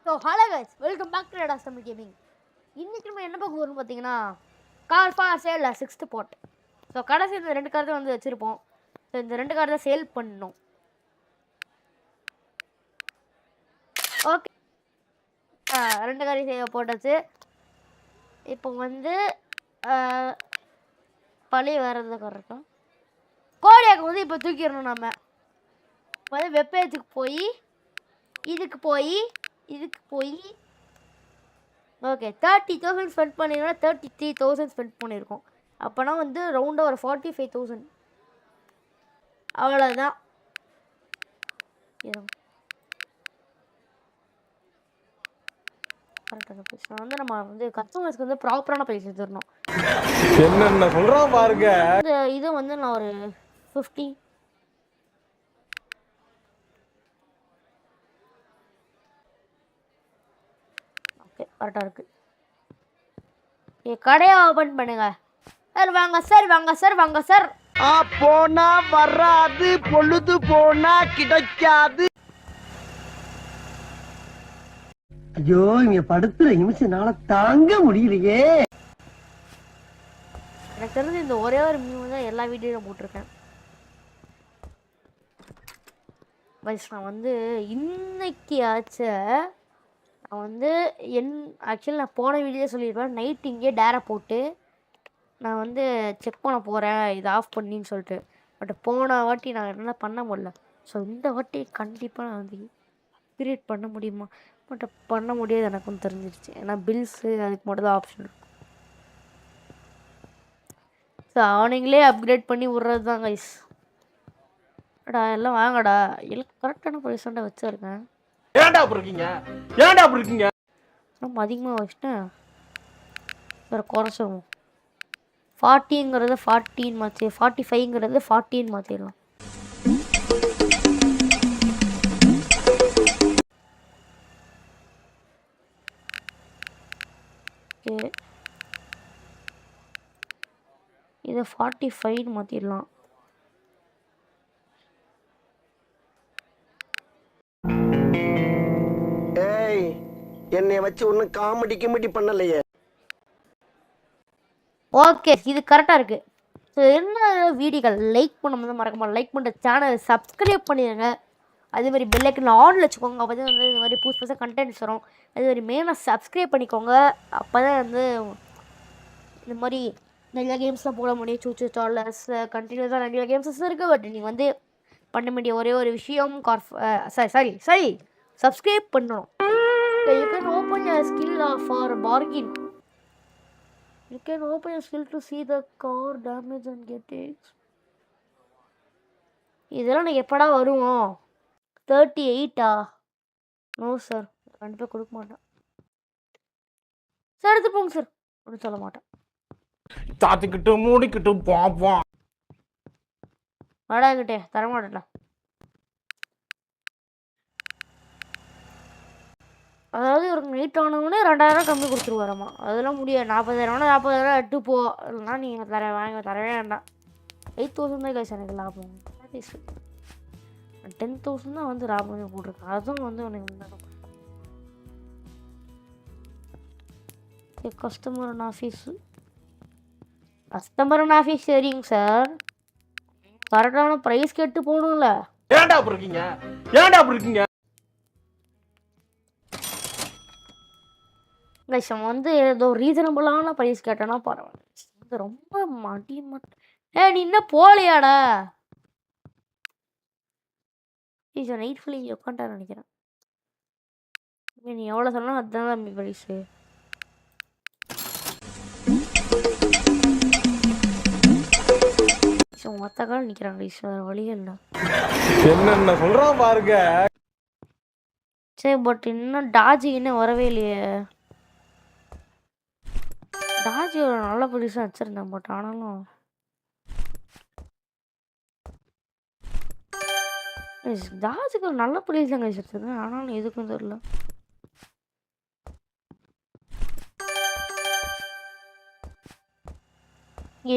So hello guys, welcome back to ரெடாஸ் Tamil gaming. இன்றைக்கி நம்ம என்ன பார்க்க போகிறோம்னு பார்த்தீங்கன்னா, car for sale 6th part. So கடைசி இந்த 2 கார் தான் வந்து வச்சுருப்போம். ஸோ இந்த 2 கார் தான் சேல் பண்ணணும். ஓகே, 2 காரையும் சேல் போட்டாச்சு. இப்போ வந்து பழைய வேறு எந்த கார் இருக்கா, கோடியாக்கு வந்து இப்போ தூக்கிடணும். நம்ம வந்து வெப்பேஜுக்கு போய் இதுக்கு போய் ஓகே 30,000 ஸ்பெண்ட் பண்ணிங்கன்னா 33,000 ஸ்பெண்ட் பண்ணியிருக்கோம். அப்போனா வந்து ரவுண்டாக ஒரு 45,000 அவ்வளோதான். கரெக்டான ப்ரைஸ் வந்து நம்ம வந்து கஸ்டமர்ஸ்க்கு வந்து ப்ராப்பரான ப்ரைஸ் எடுத்துடணும். என்னென்ன சொல்கிறோம் பாருங்க. இது வந்து நான் ஒரு 50 கரெக்டாக இருக்குது. கடையை ஓப்பன் பண்ணுங்க சார். வாங்க சார், வாங்க சார், வாங்க சார். போனா வராது, பொழுது போனா கிடைக்காது. ஐயோ, இங்க படுத்துற நிமிஷம்னால தாங்க முடியலையே. எனக்கு தெரிஞ்சு இந்த ஒரே ஒரு மீன் தான் எல்லா வீடியோவும் போட்டிருக்கேன். நான் வந்து இன்னைக்கு நான் வந்து ஆக்சுவலி நான் போன வீடியோ சொல்லியிருப்பேன், நைட் இங்கே டேரை போட்டு நான் வந்து செக் பண்ண போகிறேன் இது ஆஃப் பண்ணின்னு சொல்லிட்டு. பட் போன வாட்டி நான் என்ன பண்ண முடியல. ஸோ இந்த வாட்டி கண்டிப்பாக நான் வந்து கிரியேட் பண்ண முடியுமா, பட் பண்ண முடியாது எனக்கும் தெரிஞ்சிருச்சு. ஏன்னா பில்ஸு அதுக்கு மட்டும் தான் ஆப்ஷன் இருக்கும். ஸோ அவனுங்களே அப்கிரேட் பண்ணி விட்றது தான் கைஸ். டா எல்லாம் வாங்கடா, எல்லாம் கரெக்டான ப்ரைஸாண்டா வச்சுருக்கேன். ஏன்டா அப்படி இருக்கீங்க? நம்ம அதிகமாக வச்சுட்டேன். வேறு குறைச்சிடுவோம். 40ங்கிறத 14 மாற்றி 45ங்கிறது 14 மாற்றிடலாம். ஓகே, இதை 45 மாற்றிடலாம். என்னை வச்சு ஒன்னும் காமெடி பண்ணலையே. ஓகே, இது கரெக்டாக இருக்குது. ஸோ என்ன வீடியோக்கள் லைக் பண்ண மறக்காம லைக் பண்ணுற சேனலை சப்ஸ்கிரைப் பண்ணிடுங்க. அதேமாதிரி பெல்லைக்கன் ஆனில் வச்சுக்கோங்க. அப்போ தான் வந்து இந்த மாதிரி புதுசாக கண்டென்ட்ஸ் வரும். அதேமாதிரி மெயினாக சப்ஸ்கிரைப் பண்ணிக்கோங்க. அப்போ தான் வந்து இந்த மாதிரி நிறையா கேம்ஸ்லாம் போட முடியும். சூச்சு சார்லஸ் கண்டினியூஸாக நிறைய கேம்ஸஸ் இருக்குது. பட் நீங்கள் வந்து பண்ண வேண்டிய ஒரே ஒரு விஷயம் சாரி சப்ஸ்கிரைப் பண்ணணும். You can open your skill for bargain. You can open your skill to see the car damage and get it. இதெல்லாம் எனக்கு எப்படா வருவோம்? 38 நோ சார், கண்டிப்பாக கொடுக்க மாட்டேன் சார். எடுத்து போங்க சார், ஒன்றும் சொல்ல மாட்டேன். தாத்திக்கிட்டு மூடிக்கிட்டு பாப்போம். வாடாங்கிட்டே தரமாட்டேன்டா. அதாவது ஒரு நைட் ஆனவொடனே 2,000 கம்மி கொடுத்துருவாரம்மா. அதெல்லாம் முடியாது. 40,000 எட்டு போ, இல்லைனா நீங்கள் தரவே வேண்டாம். 8,000 தான் கைஸ் எனக்கு லாபம். 10,000 தான் வந்து லாபம் போட்டிருக்கேன். அதுவும் வந்து எனக்கு கஸ்டமர் ஆஃபீஸ் சரிங்க சார். கரெக்டான ப்ரைஸ் கேட்டு போகணும்ல. ஏன்டா அப்படி இருக்கீங்க? கைஸ் நம்ம வந்து ஏதோ ரீசனபிளான ப்ரைஸ் கேட்டோன்னா பரவாயில்ல. இது ரொம்ப நீ இன்னும் போகலையாடா? நைட் ஃபுல்லி உட்காண்டா நினைக்கிறேன். நீ எவ்வளோ சொன்னாலும் அதுதான் தம்பி ப்ரைஸு. மொத்த காலம் நிற்கிறாங்க கைஸ், வேறு வழியே இல்லை. என்னென்ன சொல்கிறோம் பாருங்க. சரி, பட் இன்னும் டாஜி இன்னும் வரவே இல்லையே. டாஜி ஒரு நல்ல ப்ரைஸாக வச்சுருந்தேன். பட் ஆனாலும் டாஜிக்கு ஒரு நல்ல ப்ரைஸ் தான் கைஸ் வச்சுருக்கேன். ஆனாலும் எதுக்கும் தெரியல.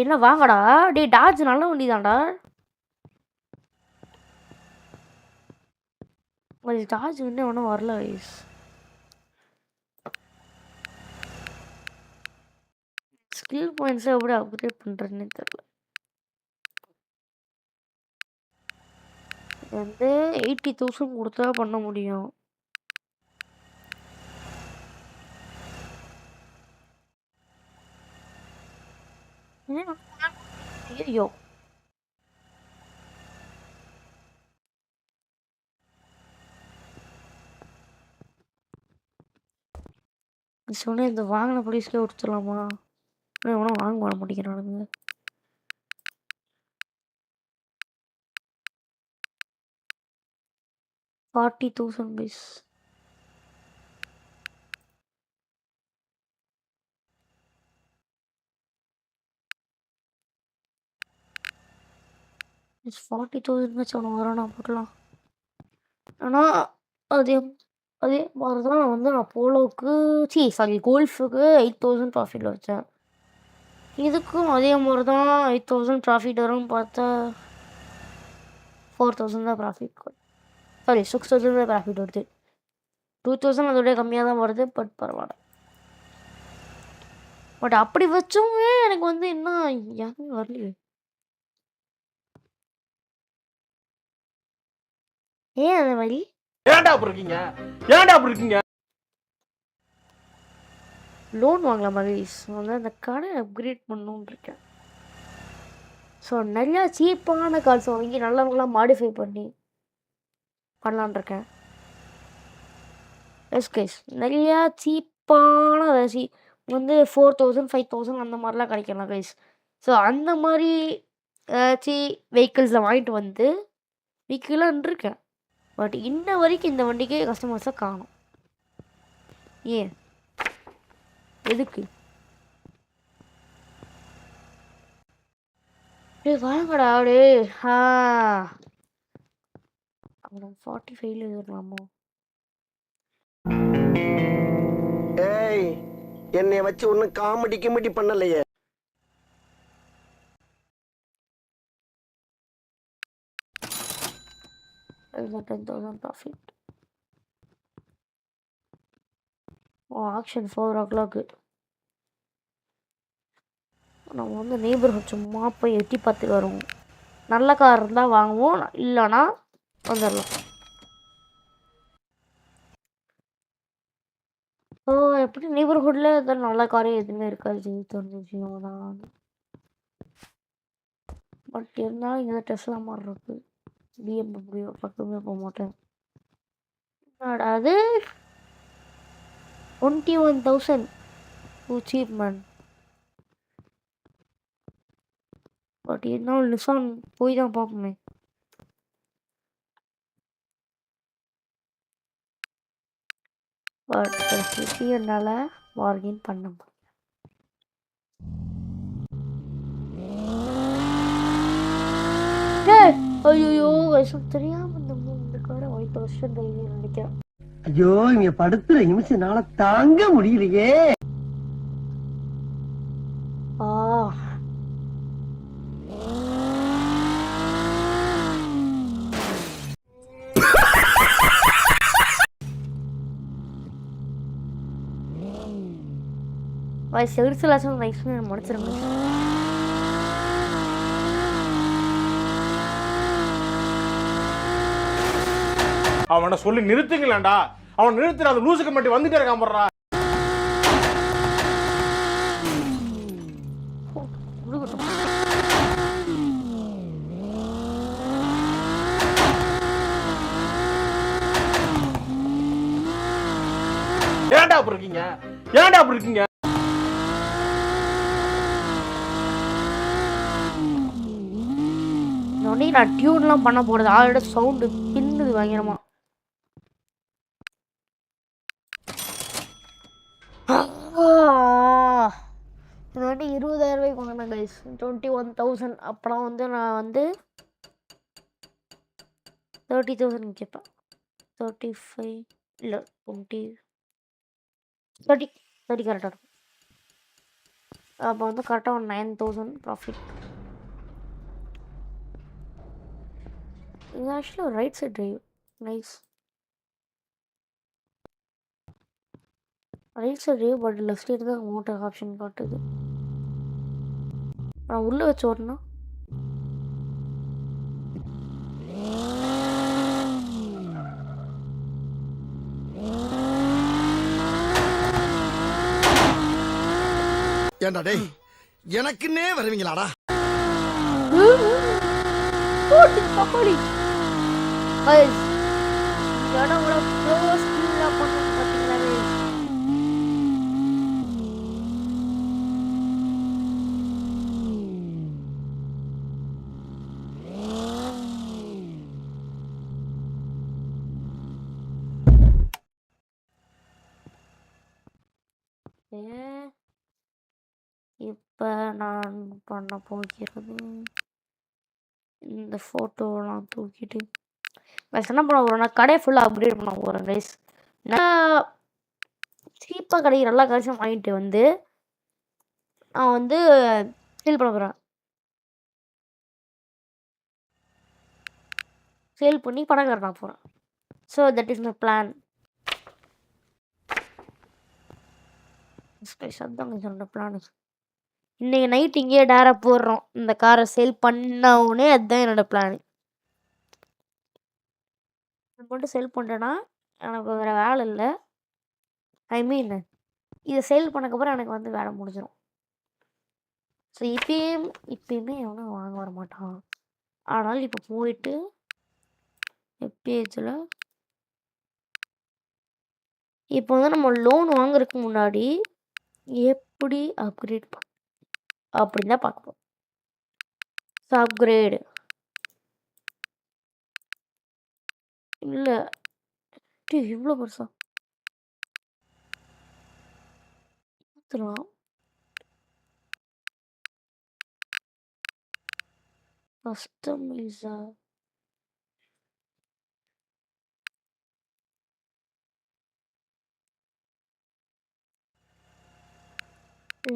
என்ன வாங்கடா டே, டாஜ் நல்ல வண்டி தான்டா. டாஜ் இன்னும் ஒன்றும் வரல கைஸ். ஸ்கில் பாயிண்ட்ஸை எப்படி அப்கிரேட் பண்ணுறதுன்னே தெரியல. இது வந்து 80,000 கொடுத்தா பண்ண முடியும். ஐயோ சொன்ன இந்த வாங்கின போலீஸ்க்கே கொடுத்துடலாமா? ஒன்றும் வாங்க வர மாட்டேங்கிறானுங்க. $40,000 பைஸ். இட்ஸ் 40,000 ஒன்று வரோம் போட்டலாம். ஆனால் அதே அதே மாதிரி தான் வந்து நான் போலோவுக்கு சாரி கோல்ஃபுக்கு 8,000 ப்ராஃபிட் வச்சேன். இதுக்கும் அதே மாதிரி தான் 8,000 ப்ராஃபிட் வரும்னு பார்த்தா 4,000 தான் ப்ராஃபிட். சாரி 6,000 தான் ப்ராஃபிட் வருது. 2,000 அதோடய கம்மியாக தான் வருது. பட் பரவாயில்ல. பட் அப்படி வச்சோங்க எனக்கு வந்து என்ன யாருமே வரலையே. ஏன் அந்த மாதிரி ஏன்டா அப்படி இருக்கீங்க? ஏன்டா அப்படி இருக்கீங்க? லோன் வாங்கலாம் மகேஷ். வந்து அந்த கடை அப்கிரேட் பண்ணணும்னு இருக்கேன். ஸோ நிறையா சீப்பான கார்ஸ் வாங்கி நல்லா மாடிஃபை பண்ணி பண்ணலான் இருக்கேன். எஸ் கைஸ், நிறையா சீப்பான வந்து 4,000 5,000 அந்த மாதிரிலாம் கிடைக்கலாம் கைஸ். ஸோ அந்த மாதிரி ஏதாச்சும் வெஹிக்கிள்ஸில் வாங்கிட்டு வந்து விற்கலான் இருக்கேன். பட் இன்ன வரைக்கும் இந்த வண்டிக்கு கஸ்டமர்ஸை காணும். ஏன் எதுக்கு? வாங்கடா அவடே. 45 இருக்கலாமோ? ஏய், என்னை வச்சு ஒன்னும் காமெடி கிமெடி பண்ணலையே. $10,000 ப்ராஃபிட். Action 4 o'clock. நம்ம வந்து நெய்பர்ஹுட் சும்மா போய் எட்டி பார்த்துட்டு வருவோம். நல்ல கார் இருந்தால் வாங்குவோம், இல்லைன்னா வந்துடலாம். ஸோ எப்படி நெய்பர்ஹுட்டில் எதாவது நல்ல காரே எதுவுமே இருக்காது தெரிஞ்சு தான். பட் இருந்தாலும் இங்கே டெஸ்லா மாதிரி இருக்கு. BMW பக்கமே போக மாட்டேன். அது 21,000 சீப் மேன். பட் இருந்தாலும் நிசான் போய் தான் பார்ப்போமே. பட் என்னால் பார்கெயின் பண்ண முடியும். ஐயோ தெரியாம இந்த காரை ஒயிட் வருஷம் நினைக்கிறேன். ஐயோ, இங்க படுத்துற நிமிஷம்னால தாங்க முடியலையே. செருசலாச்சும் லைஃப் முடிச்சிருங்க. அவனை சொல்லி நிறுத்துங்களேன்டா. அவன் நிறுத்துற அந்த லூசுக்கு மட்டும் வந்துட்டே இருக்கான் போடுறா. ஏன்டா அப்படி இருக்கீங்க? ஏன்டா அப்படி இருக்கீங்க? நான் டியூன்லாம் பண்ண போறது ஆளோட சவுண்டு பின்னுது பயங்கரமா. இது வந்து 20,000 ரூபாய்க்கு வாங்கினேன் கைஸ். 21,000. அப்புறம் வந்து நான் வந்து 30,000 கேட்பேன். 35 இல்லை 20 30 கரெக்டாக இருக்கும். அப்போ வந்து கரெக்டாக ஒரு 9,000 ப்ராஃபிட். இது ஆக்சுவலாக ஒரு right side drive. Nice right side drive. But left side தான் மோட்டர் ஆப்ஷன் காட்டுது. நான் உள்ளே வச்சு ஓட்டணும். ஏண்டா டேய் எனக்குன்னே வருவீங்களாடா? தப்பாடி guys, இந்த இடம் கூட எவ்வளோ ஸ்பீடாக பண்ணணும் பார்த்தீங்களா guys? இப்போ நான் பண்ண போகிறது இந்த ஃபோட்டோலாம் தூக்கிட்டு என்ன பண்ண போகிறேன், நான் கடையை ஃபுல்லாக அப்கிரேட் பண்ண போகிறேன் கைஸ். நான் சீப்பாக கிடைக்கிற எல்லா காசும் வாங்கிட்டு வந்து நான் வந்து சேல் பண்ண போகிறேன். சேல் பண்ணி பணக்காரன் நான் போகிறேன். So that is my plan. அதான் என்னோட பிளான். இன்னைக்கு நைட் இங்கேயே டேரா போடுறோம். இந்த காரை சேல் பண்ணவுடனே அதுதான் என்னோட பிளான். மட்டும் சேல் பண்ணுறேன்னா எனக்கு வேறு வேலை இல்லை. ஐ மீன் இதை சேல் பண்ணக்கப்புறம் எனக்கு வந்து வேலை முடிஞ்சிடும். ஸோ இப்பயுமே எவனும் வாங்க வர மாட்டான். ஆனால் இப்போ போயிட்டு எப்பேஜில் இப்போ வந்து நம்ம லோன் வாங்குறதுக்கு முன்னாடி எப்படி அப்கிரேட் அப்படின்னு தான் பார்ப்போம். ஸோ அப்கிரேடு இல்லை இவ்வளோ பெருசா மாற்றலாம். கஸ்டமைஸா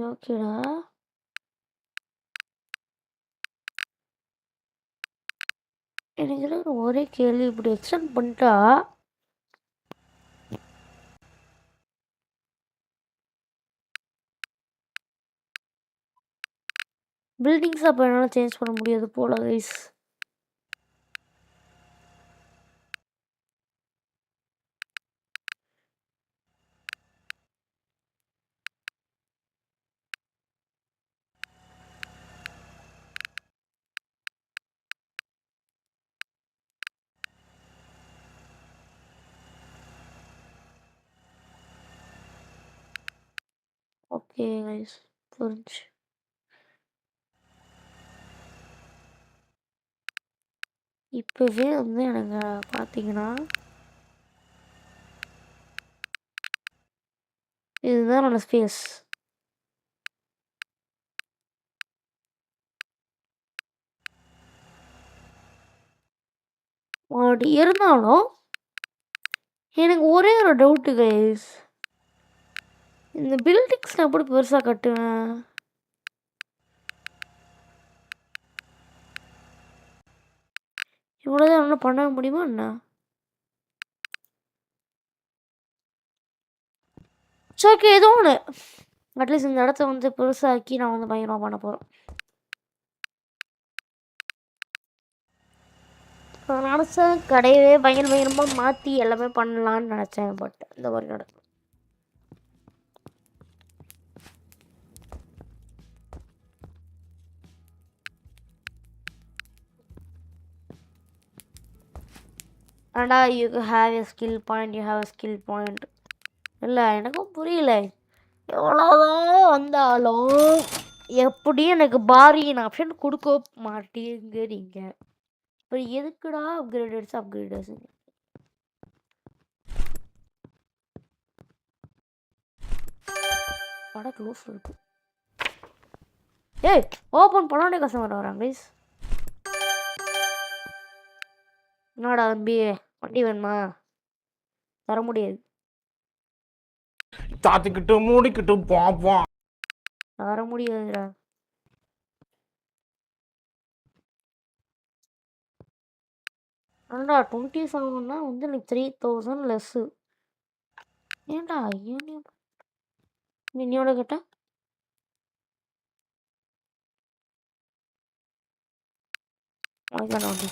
ஓகேடா. எனக்கு ஒரே கேள்வி, இப்படி எக்ஸ்டெண்ட் பண்ணிட்டா பில்டிங்ஸ் அப்போ என்னால் சேஞ்ச் பண்ண முடியாது போல கைஸ். ஓகே கைஸ், புரிஞ்சு. இப்போவே வந்து எனக்கு பார்த்தீங்கன்னா இதுதான் என்னோட ஸ்பேஸ். அப்படி இருந்தாலும் எனக்கு ஒரே ஒரு டவுட்டு கைஸ், இந்த பில்டிங்ஸ் நான் எப்படி பெருசாக கட்டுவேன்? இவ்வளோதான் ஒன்றும் பண்ண முடியுமா என்ன? சரி ஓகே, ஏதோ ஒன்று அட்லீஸ்ட் இந்த இடத்த வந்து பெருசாக்கி நான் வந்து பயங்கரமாக பண்ண போகிறேன். நான் நினச்சேன் கடையவே பயங்கரமாக மாற்றி எல்லாமே பண்ணலான்னு நினச்சேன். பட் இந்த மாதிரி நடக்கும். அண்டா you have a skill point, you have a skill point. இல்லை எனக்கும் புரியல, எவ்வளோதான் வந்தாலும் எப்படியும் எனக்கு பாரியின் ஆப்ஷன் கொடுக்க மாட்டேங்கிறீங்க. இப்போ எதுக்குடா அப்கிரேடர்ஸ் கடை க்ளோஸ் இருக்கு. ஏய் ஓப்பன் பண்ணோடனே கஸ்டமர் வராங்க ப்ளீஸ். என்னடா தம்பி வண்டி வேணுமா? தர முடியாது. தாத்திக்கிட்டு மூடிக்கிட்டு பாப்போம். தர முடியாதுடா. ஏன்டா 27னா வந்து எனக்கு 3000 லெஸ்ஸு. ஏன்டா என்னையோட கேட்டா வாங்கிக்கான வண்டி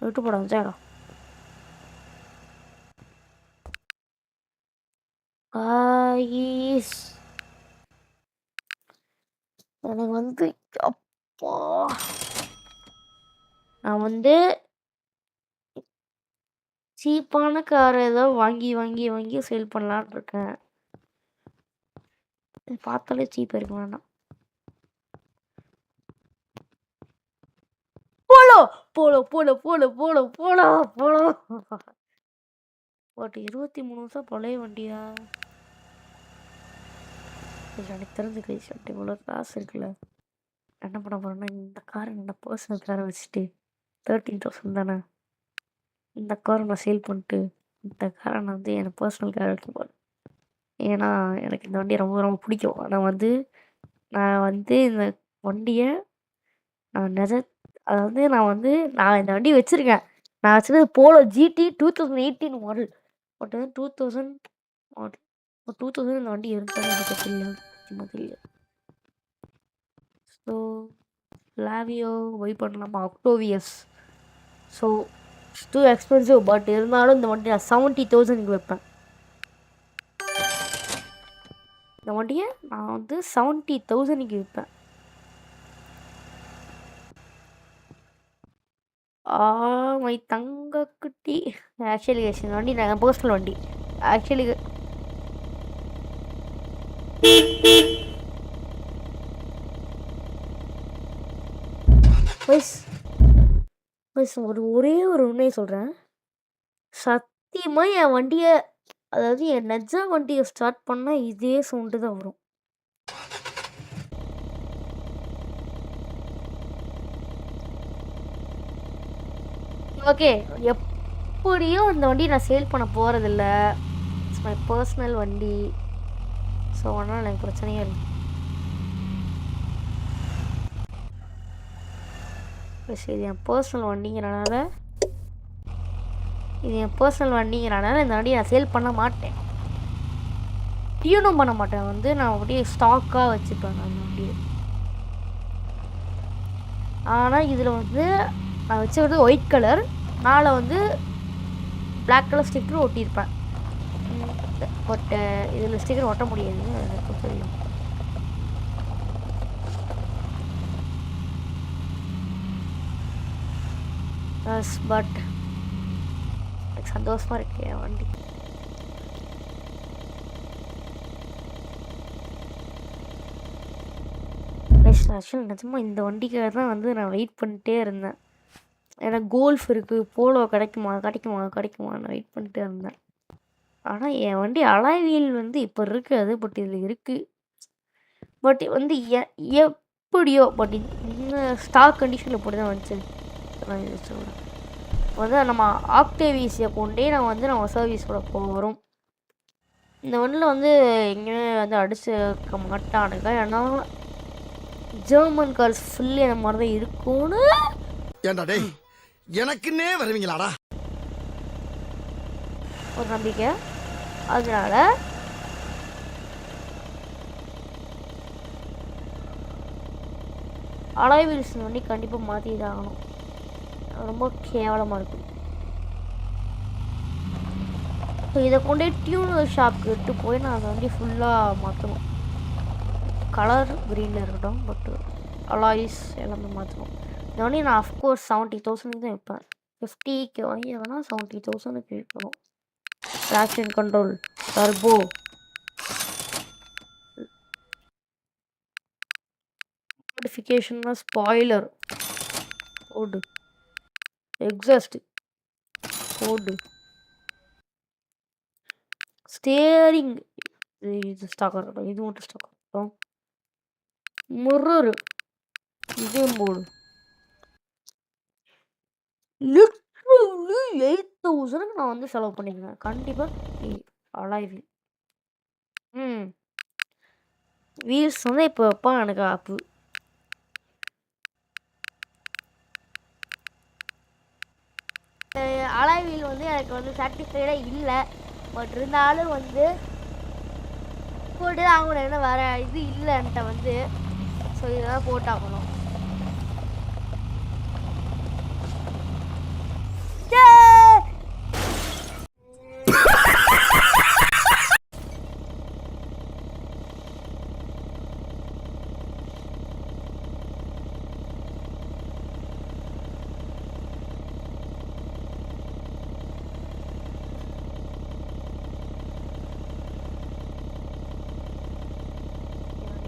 விட்டு போடாது சேடா காய்ஸ் எனக்கு வந்து அப்பா நான் வந்து சீப்பான காரை ஏதோ வாங்கி வாங்கி வாங்கி சேல் பண்ணலான்னு இருக்கேன். இது பார்த்தாலே சீப்பாக இருக்க வேண்டாம். Polo polo polo polo polo polo polo but 23 வருஷம் பழைய வண்டியா? எனக்கு தெரிஞ்சு கைஸ் இவ்வளோ காசு இருக்குல்ல, என்ன பண்ண போறேன்னா இந்த காரை என்னோட பர்சனல் காரை வச்சுட்டு 13,000 தானே, இந்த காரை நான் சேல் பண்ணிட்டு இந்த காரை நான் வந்து என் பர்சனல் காரை வைக்க போகிறேன். ஏன்னா எனக்கு இந்த வண்டி ரொம்ப ரொம்ப பிடிக்கும். ஆனால் வந்து நான் வந்து இந்த வண்டியை நான் நான் இந்த வண்டி வச்சுருக்கேன். நான் வச்சுருந்தது போலோ ஜிடி 2018 மாடல். பட் வந்து 2000 மாடல் 2000 இந்த வண்டி இருந்தாலும் எனக்கு தெரியல. ஸோ லாவியோ ஒய் பண்ணலாமா, அக்டோவியஸ். So too expensive. பட் இருந்தாலும் இந்த வண்டி நான் 70,000 வைப்பேன். இந்த வண்டியை நான் வந்து 70,000 விற்பேன். மை தங்க குட்டி. ஆக்சுவலி இந்த வண்டி நான் பர்சனல் வண்டி. ஆக்சுவலி ஒரே ஒரு உண்மையை சொல்கிறேன். சத்தியமாக என் வண்டியை, அதாவது என் நெஜ வண்டியை ஸ்டார்ட் பண்ணால் இதே சவுண்டு தான் வரும். ஓகே, எப்படியும் இந்த வண்டி நான் சேல் பண்ண போகிறதில்ல. இட்ஸ் மை பர்சனல் வண்டி. ஸோ அதனால் எனக்கு பிரச்சனையே இல்லை. இது என் பர்சனல் வண்டிங்கிறனால இந்த வண்டியை நான் சேல் பண்ண மாட்டேன். டியூனும் பண்ண மாட்டேன். வந்து நான் அப்படியே ஸ்டாக்காக வச்சுப்பேன் அந்த வண்டியை. ஆனால் இதில் வந்து நான் வச்சுக்கிறது ஒயிட் கலர், நாளில் வந்து பிளாக் கலர் ஸ்டிக்கர் ஒட்டியிருப்பேன். பட் இதில் ஸ்டிக்கர் ஒட்ட முடியாது, எனக்கு தெரியும். பட் எனக்கு சந்தோஷமாக இருக்கு என் வண்டி. ஆக்சுவலி நிஜமாக இந்த வண்டிக்காக தான் வந்து நான் வெயிட் பண்ணிட்டே இருந்தேன். எனக்கு கோல்ஃப் இருக்குது, போலோ கிடைக்குமான்னு வெயிட் பண்ணிட்டே இருந்தேன். ஆனால் என் வண்டி அலாய் வீல் வந்து இப்போ இருக்காது, பட் இதில் இருக்குது. பட் வந்து எப்படியோ பட் இந்த ஸ்டாக் கண்டிஷனில் இப்படி தான் வந்துச்சு. நான் சொல்கிறேன் வந்து நம்ம ஆக்டேவியஸை கொண்டே நம்ம சர்வீஸோட போகிறோம். இந்த வண்டியில் வந்து எங்கேயுமே வந்து அடிச்சுக்க மாட்டானுங்க. ஏன்னா ஜெர்மன் கார்ஸ் ஃபுல்லி அந்த மாதிரி தான் இருக்கும்னு ஏண்டா டேய் எனக்குன்னே வருவீங்களாடா ஒரு நம்பிக்கை. அதனால அலாய் வீல்ஸ் வண்டி கண்டிப்பாக மாற்றி தான் ஆகணும். ரொம்ப கேவலமாக இருக்கும். ஸோ இதை கொண்டே டியூனர் ஷாப்புக்கு எடுத்து போய் நான் அதை வண்டி ஃபுல்லாக மாற்றணும். கலர் க்ரீனில் இருக்கட்டும், பட் அலாய்ஸ் எல்லாமே மாற்றணும். இந்த வண்டி நான் அஃப்கோர்ஸ் 70,000 தான் வைப்பேன். 50க்கு வாங்கினா 70,000 வைக்கணும். ட்ராக்ஷன் கண்ட்ரோல், டர்போ, மாடிஃபிகேஷன்னா ஸ்பாய்லர் போடு, எக்ஸாஸ்ட் போடு, ஸ்டேரிங் இது ஸ்டாக் இருக்கட்டும், இது மட்டும் ஸ்டாக் இருக்கட்டும், மிரர் இதையும் போடு. லிட்ரலி 8,000 நான் வந்து செலவு பண்ணியிருந்தேன் கண்டிப்பாக. அலாய் வீல் வீல்ஸ் வந்து இப்போ வைப்பான் எனக்கு ஆப்பு. அலாய் வீல் வந்து எனக்கு வந்து சாட்டிஸ்ஃபைடாக இல்லை. பட் இருந்தாலும் வந்து போட்டு தான் ஆகணும், ஏன்னா வேறு இது இல்லைன்ட்ட வந்து. ஸோ இதெல்லாம் போட்டாகணும்.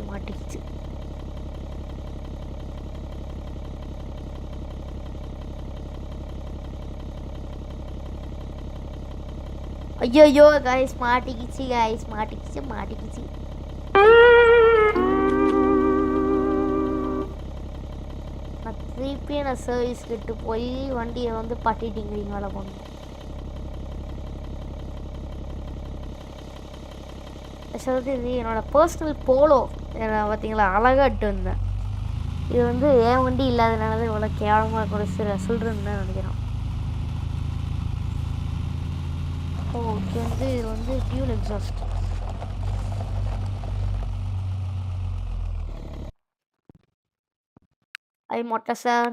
மாட்டிக்கிச்சு. ஐயோ கைஸ் மாட்டிக்கிச்சு, மாட்டிக்கிச்சு. நான் திருப்பி நான் சர்வீஸ் கிட்ட போய் வண்டியை வந்து பட்டிட்டிங்க வேலை பண்ணணும். சொல்றது இது என்னோட பர்சனல் போலோ. பார்த்தீங்களா அழகாட்டு வந்தேன். இது வந்து என் வண்டி இல்லாதனால தான் இவ்வளோ கேவலமாக கூட சொல்கிறேன்னு தான் நினைக்கிறேன். ஓகே வந்து இது வந்து டியூல் எக்ஸாஸ்ட். மொட்டை சார்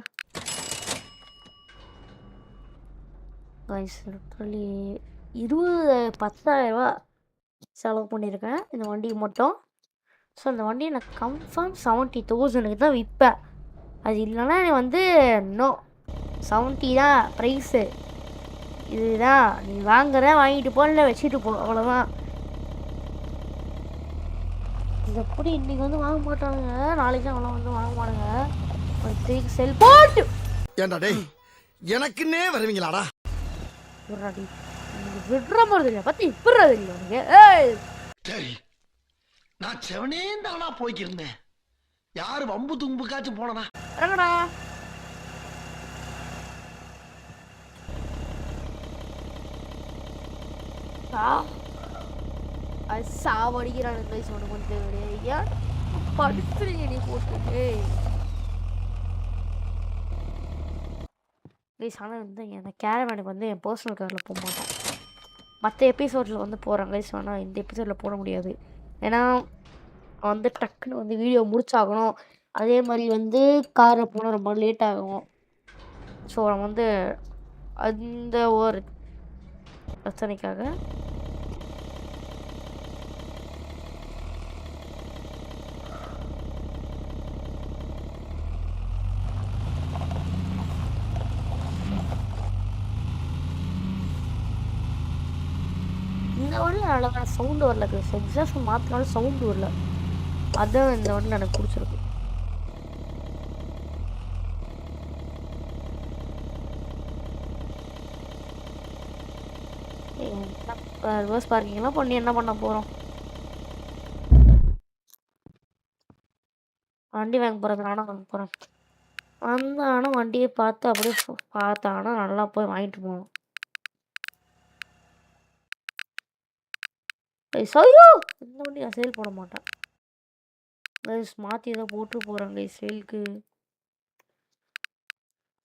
லிட்ரலி 10,000 செலவு பண்ணியிருக்கேன் இந்த வண்டிக்கு மட்டும். ஸோ அந்த வண்டியை நான் கன்ஃபார்ம் 70,000 தான் விற்பேன். அது இல்லைன்னா வந்து இன்னும் 70 தான் ப்ரைஸு. இதுதான் நீ வாங்கிட்டு போ, இல்லை வச்சுட்டு போ, அவ்வளோதான். இது எப்படி இன்றைக்கி வந்து வாங்க மாட்டாங்க, நாளைக்கு தான் அவ்வளோ வந்து வாங்க மாட்டாங்க. ஒரு த்ரீக்கு செல் போட்டு ஏண்டா டேய் எனக்குன்னே வருவீங்களாடா? விடுற மாதிரி தெரியல, பற்றி இப்படி தெரியல உனக்கு. ஏய் சரி, நான் செவனே தானா போய்க்கிருந்தேன். யாரு வம்பு தும்புக்காச்சும் போனனா? இறங்கடா. சாவடிக்கிறான் உனக்கு வந்து ஏன் படுத்துறீங்க நீ போட்டு. ஆனால் வந்து அந்த கேரவேனுக்கு வந்து என் பர்சனல் காரில் போக மாட்டேன். மற்ற எபிசோடில் வந்து போகிறாங்க கைஸ், ஆனால் இந்த எபிசோடில் போட முடியாது. ஏன்னா வந்து டக்குன்னு வந்து வீடியோ முடிச்சாகணும். அதே மாதிரி வந்து காரில் போனால் ரொம்ப லேட் ஆகும். ஸோ நம்ம வந்து அந்த ஒரு பிரச்சனைக்காக இந்த வண்டியில் அழகான சவுண்டு வரல. எக்ஸாஸ்ட் மாற்றினாலும் சவுண்டு வரல. அதுதான் இந்த வண்டியில் எனக்கு பிடிச்சிருக்கு. ரிவர்ஸ் பார்க்கிங்லாம் பண்ணி என்ன பண்ண போகிறோம்? வண்டி வாங்க போகிறது நானும் வாங்க போகிறேன். வந்தாலும் வண்டியை பார்த்து அப்படியே பார்த்தானா நல்லா போய் வாங்கிட்டு போகணும். ஐயோ இந்த வண்டி நான் சேல் போட மாட்டேன். மாற்றி ஏதோ போட்டு போகிறாங்க சேலுக்கு.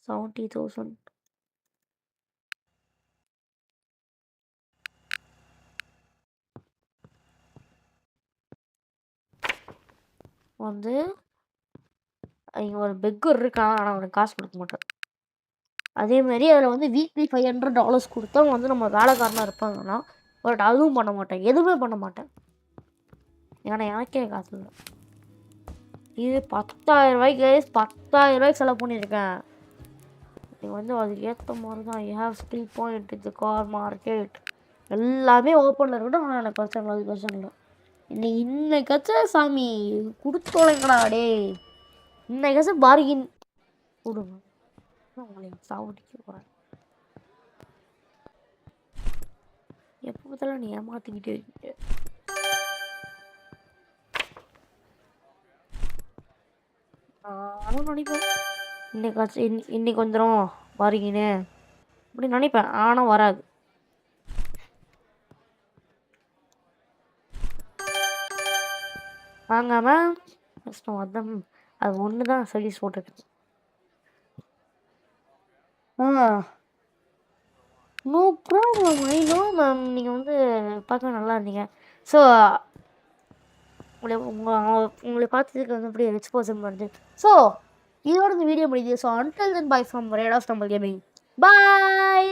70,000 வந்து இங்கே ஒரு பெக்கர் இருக்கான், ஆனால் அவனுக்கு காசு கொடுக்க மாட்டேன். அதேமாரி அதில் வந்து வீக்லி $500 கொடுத்தா வந்து நம்ம வேலைக்காரனாக இருப்பாங்கன்னா பட் அதுவும் பண்ண மாட்டேன், எதுவுமே பண்ண மாட்டேன். ஏன்னா எனக்கே காசு இல்லை. இது 10,000 10,000 செலவு பண்ணியிருக்கேன். இது வந்து அதுக்கு ஏற்ற மாதிரி தான். ஐ ஹாவ் ஸ்கில் பாயிண்ட் இது கார் மார்க்கெட் எல்லாமே ஓப்பனில் இருக்கட்டும். ஆனால் எனக்கு பிரச்சனை இல்லை. இன்னைக்காச்சும் சாமி கொடுத்தோலைங்கடா டே. இன்னைக்காச்சும் பார்கின் கொடுங்க. உங்களை சாவடிக்க போகிறேன். எப்போ பார்த்தாலும் நீ ஏமாற்றிக்கிட்டே இருக்கிட்ட. நானும் நினைப்பேன் இன்னைக்கு வந்துடும் பாருங்கன்னு அப்படி நினைப்பேன், ஆனால் வராது. வாங்காமல் கஷ்டம். அதான் அது ஒன்று தான் சர்வீஸ் போட்டுருக்கு. No problem, I know ma'am. நீங்கள் வந்து பார்க்க நல்லா இருந்தீங்க. ஸோ உங்களை பார்த்ததுக்கு வந்து அப்படியே ரிச் பர்சன் வருது. ஸோ இதோட இந்த வீடியோ முடியுது. So until then bye from rate of Tamil gaming. Bye.